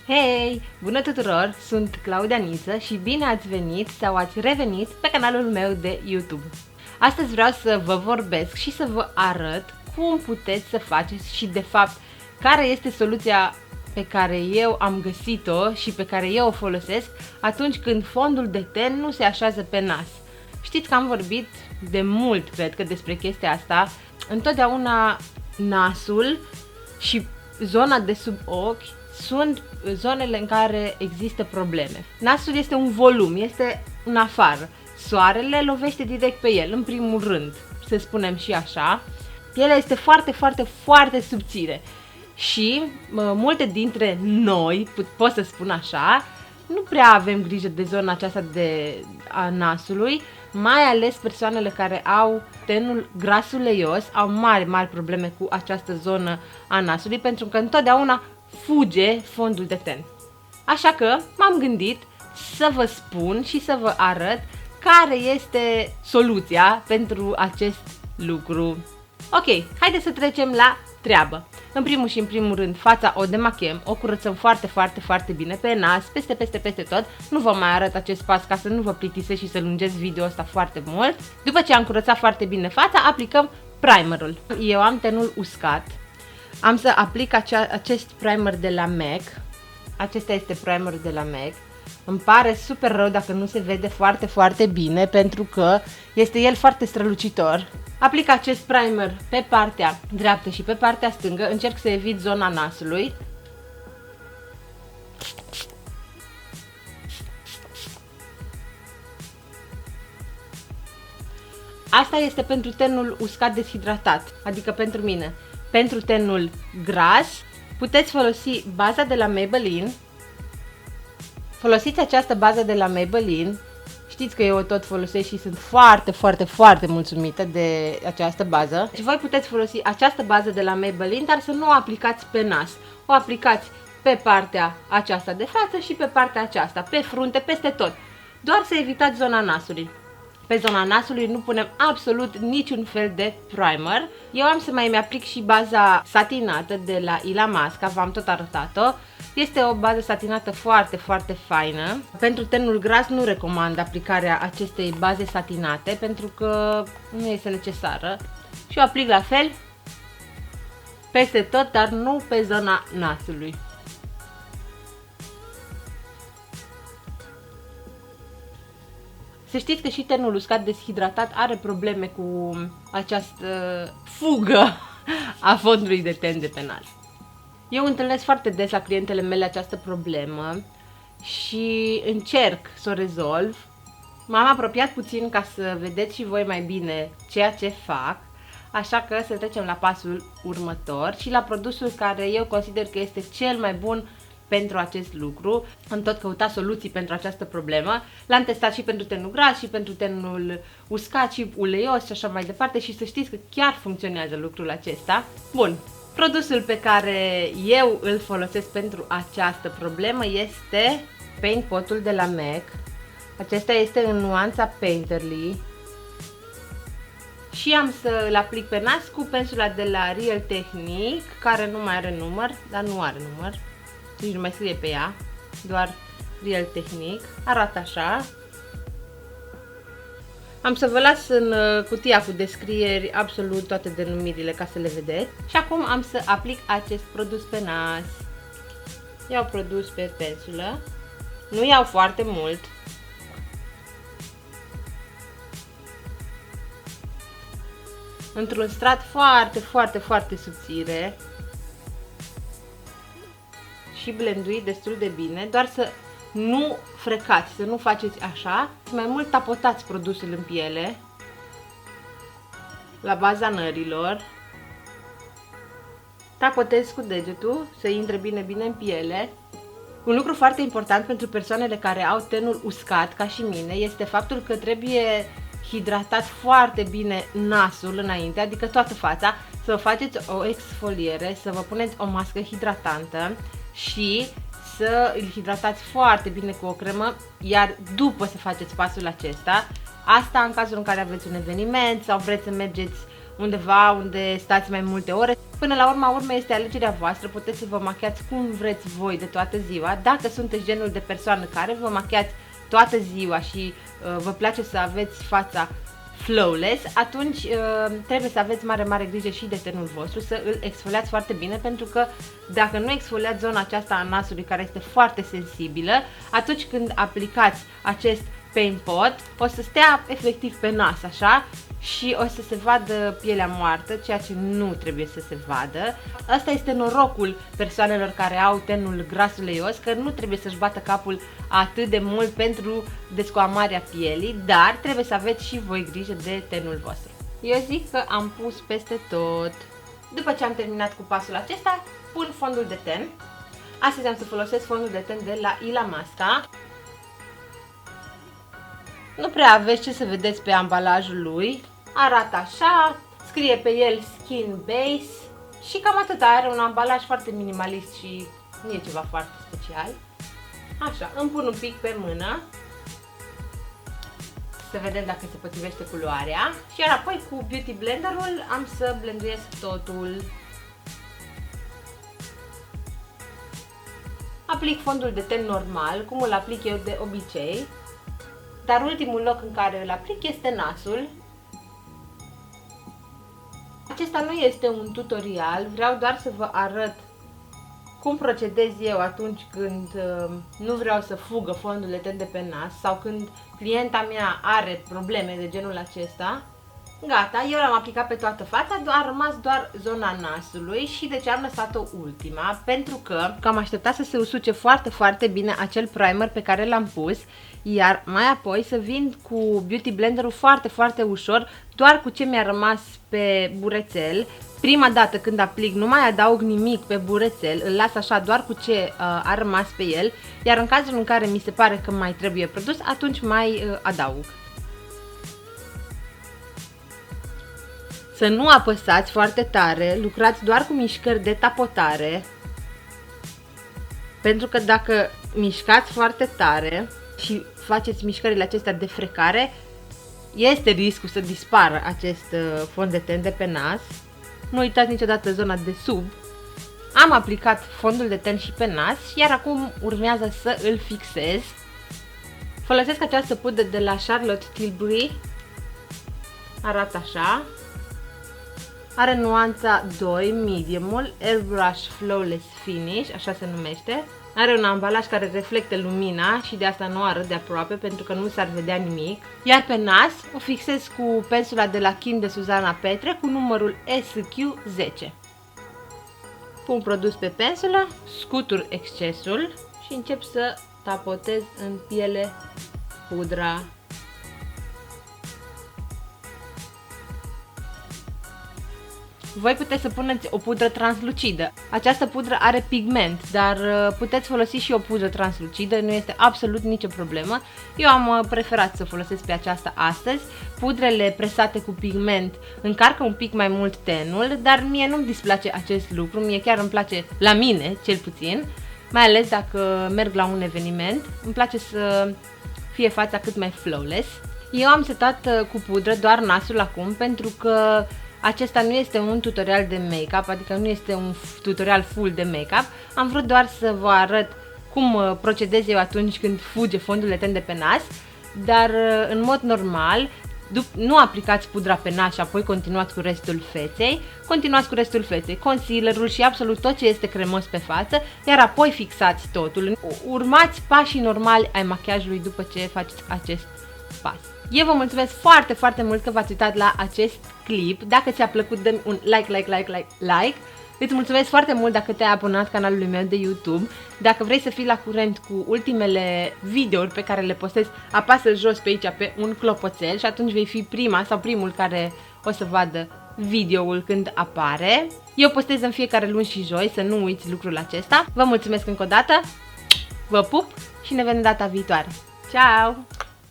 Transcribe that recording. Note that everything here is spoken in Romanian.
Hei! Bună tuturor! Sunt Claudia Niță și bine ați venit sau ați revenit pe canalul meu de YouTube. Astăzi vreau să vă vorbesc și să vă arăt cum puteți să faceți și de fapt care este soluția pe care eu am găsit-o și pe care eu o folosesc atunci când fondul de ten nu se așează pe nas. Știți că am vorbit de mult, cred că, despre chestia asta. Întotdeauna nasul și zona de sub ochi sunt zonele în care există probleme. Nasul este un volum, este în afară. Soarele lovește direct pe el, în primul rând, să spunem și așa. Pielea este foarte subțire și multe dintre noi, pot să spun așa, nu prea avem grijă de zona aceasta a nasului, mai ales persoanele care au tenul gras uleios au mari probleme cu această zonă a nasului, pentru că întotdeauna fuge fondul de ten. Așa că m-am gândit să vă spun și să vă arăt care este soluția pentru acest lucru. Ok, haideți să trecem la treabă. În primul rând, fața o demachiem, o curățăm foarte bine pe nas, peste tot. Nu vă mai arăt acest pas ca să nu vă plictisesc și să lungesc video ăsta foarte mult. După ce am curățat foarte bine fața, aplicăm primerul. Eu am tenul uscat. Am să aplic acest primer de la MAC. Acesta este primerul de la MAC. Îmi pare super rău dacă nu se vede foarte bine, pentru că este el foarte strălucitor. Aplic acest primer pe partea dreaptă și pe partea stângă. Încerc să evit zona nasului. Asta este pentru tenul uscat deshidratat, adică pentru mine. Pentru tenul gras, puteți folosi baza de la Maybelline. Folosiți această bază de la Maybelline. Știți că eu o tot folosesc și sunt foarte mulțumită de această bază. Și voi puteți folosi această bază de la Maybelline, dar să nu o aplicați pe nas. O aplicați pe partea aceasta de față și pe partea aceasta, pe frunte, peste tot. Doar să evitați zona nasului. Pe zona nasului nu punem absolut niciun fel de primer. Eu am să mai aplic și baza satinată de la Illamasqua, v-am tot arătat-o. Este o bază satinată foarte faină. Pentru tenul gras nu recomand aplicarea acestei baze satinate, pentru că nu este necesară. Și o aplic la fel peste tot, dar nu pe zona nasului. Să știți că și tenul uscat deshidratat are probleme cu această fugă a fondului de ten de pe nas. Eu întâlnesc foarte des la clientele mele această problemă și încerc să o rezolv. M-am apropiat puțin ca să vedeți și voi mai bine ceea ce fac, așa că să trecem la pasul următor și la produsul care eu consider că este cel mai bun pentru acest lucru. Am tot căutat soluții pentru această problemă. L-am testat și pentru tenul gras, și pentru tenul uscat și uleios și așa mai departe și să știți că chiar funcționează lucrul acesta. Bun, produsul pe care eu îl folosesc pentru această problemă este Paint Pot-ul de la MAC. Acesta este în nuanța Painterly și am să-l aplic pe nas cu pensula de la Real Technique, care nu mai are număr, dar nu are număr. Nici nu mai scrie pe ea, doar Real Technique. Arată așa. Am să vă las în cutia cu descrieri absolut toate denumirile ca să le vedeți. Și acum am să aplic acest produs pe nas. Iau produs pe pensulă. Nu iau foarte mult. Într-un strat foarte subțire. Și blendui destul de bine, doar să nu frecați, să nu faceți așa, mai mult tapotați produsul în piele, la baza nărilor, tapotezi cu degetul să intre bine în piele. Un lucru foarte important pentru persoanele care au tenul uscat, ca și mine, este faptul că trebuie hidratat foarte bine nasul înainte, adică toată fața, să vă faceți o exfoliere, să vă puneți o mască hidratantă și să îl hidratați foarte bine cu o cremă, iar după să faceți pasul acesta, asta în cazul în care aveți un eveniment sau vreți să mergeți undeva unde stați mai multe ore. Până la urmă este alegerea voastră, puteți să vă machiați cum vreți voi de toată ziua. Dacă sunteți genul de persoană care vă machiați toată ziua și vă place să aveți fața flawless, atunci trebuie să aveți mare grijă și de tenul vostru, să îl exfoliați foarte bine, pentru că dacă nu exfoliați zona aceasta a nasului, care este foarte sensibilă, atunci când aplicați acest paint pot, o să stea efectiv pe nas, așa, și o să se vadă pielea moartă, ceea ce nu trebuie să se vadă. Asta este norocul persoanelor care au tenul gras uleios, că nu trebuie să-și bată capul atât de mult pentru descoamarea pielii, dar trebuie să aveți și voi grijă de tenul vostru. Eu zic că am pus peste tot. După ce am terminat cu pasul acesta, pun fondul de ten. Astăzi am să folosesc fondul de ten de la Illamasqua. Nu prea aveți ce să vedeți pe ambalajul lui. Arată așa, scrie pe el Skin Base și cam atât. Are un ambalaj foarte minimalist și nu e ceva foarte special. Așa, îmi pun un pic pe mână să vedem dacă se potrivește culoarea. Și iar apoi cu Beauty Blenderul am să blenduiesc totul. Aplic fondul de ten normal, cum îl aplic eu de obicei. Dar ultimul loc în care îl aplic este nasul. Acesta nu este un tutorial, vreau doar să vă arăt cum procedez eu atunci când nu vreau să fugă fondul de ten de pe nas sau când clienta mea are probleme de genul acesta. Gata, eu l-am aplicat pe toată fața, a rămas doar zona nasului și de ce am lăsat-o ultima? Pentru că am așteptat să se usuce foarte bine acel primer pe care l-am pus, iar mai apoi să vin cu Beauty Blenderul foarte ușor, doar cu ce mi-a rămas pe burețel. Prima dată când aplic nu mai adaug nimic pe burețel, îl las așa doar cu ce a rămas pe el, iar în cazul în care mi se pare că mai trebuie produs, atunci mai adaug. Să nu apăsați foarte tare, lucrați doar cu mișcări de tapotare, pentru că dacă mișcați foarte tare și faceți mișcările acestea de frecare, este riscul să dispară acest fond de ten de pe nas. Nu uitați niciodată zona de sub. Am aplicat fondul de ten și pe nas, iar acum urmează să îl fixez. Folosesc această pudră de la Charlotte Tilbury. Arată așa. Are nuanța 2, mediumul, Airbrush Flawless Finish, așa se numește. Are un ambalaj care reflectă lumina și de asta nu arăt de aproape, pentru că nu s-ar vedea nimic. Iar pe nas o fixez cu pensula de la Kim de Suzana Petre cu numărul SQ10. Pun produs pe pensulă, scutur excesul și încep să tapotez în piele pudra. Voi puteți să puneți o pudră translucidă. Această pudră are pigment, dar puteți folosi și o pudră translucidă, nu este absolut nicio problemă. Eu am preferat să folosesc pe aceasta astăzi. Pudrele presate cu pigment încarcă un pic mai mult tenul, dar mie nu-mi displace acest lucru, mie chiar îmi place, la mine cel puțin, mai ales dacă merg la un eveniment, îmi place să fie fața cât mai flawless. Eu am setat cu pudră doar nasul acum, pentru că acesta nu este un tutorial de make-up, adică nu este un tutorial full de make-up. Am vrut doar să vă arăt cum procedez eu atunci când fuge fondul de ten de pe nas, dar în mod normal nu aplicați pudra pe nas și apoi continuați cu restul feței. Continuați cu restul feței, concealerul și absolut tot ce este cremos pe față, iar apoi fixați totul. Urmați pașii normali ai machiajului după ce faceți acest pas. Eu vă mulțumesc foarte mult că v-ați uitat la acest clip. Dacă ți-a plăcut, dă-mi un like. Îți mulțumesc foarte mult dacă te-ai abonat canalului meu de YouTube. Dacă vrei să fii la curent cu ultimele videouri pe care le postez, apasă jos pe aici pe un clopoțel și atunci vei fi prima sau primul care o să vadă videoul când apare. Eu postez în fiecare luni și joi, să nu uiți lucrul acesta. Vă mulțumesc încă o dată, vă pup și ne vedem data viitoare. Ciao!